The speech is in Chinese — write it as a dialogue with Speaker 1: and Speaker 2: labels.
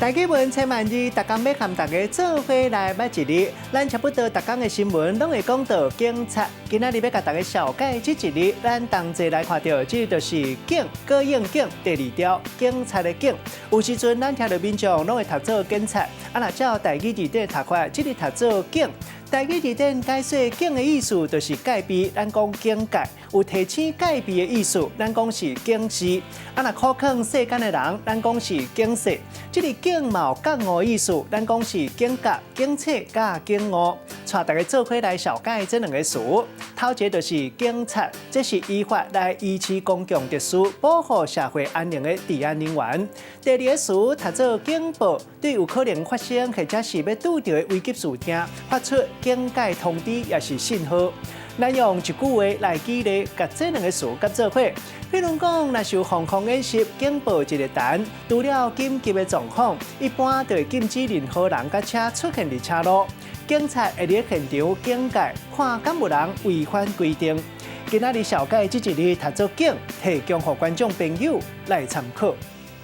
Speaker 1: 大家问千万字，大家要和大家做伙来捌一日。咱差不多逐天的新闻拢会讲到警察。今仔日要甲大家小解这一日，咱同齐来看到，这就是警高应警第二条，警察的警。有时阵咱听到民众拢会读做警察，若照台语字典读法，这里读做警。台语字典解说警的意思就是戒备，咱讲警戒；有提醒戒备的意思，咱讲是警示。若考考世间的人，咱讲是警示。这里警嘛有觉悟意思，咱讲是警觉、警察加警悟。带大家做伙来小解这两个词。头一个就是警察，这是依法来维持公共秩序、保护社会安宁的治安人员。第二个词读做警报，对有可能发生或者是要拄到的危急事件，发出警戒通知也是信号。咱用一句话来举例，甲这两个词甲做伙。比如讲，若是有防空演习警报一个弹，除了紧急的状况，一般就会禁止任何人甲车出现伫车路。警察会伫现场警戒，看敢有人违反规定。今仔日小解这一日读做警，提供给观众朋友来参考。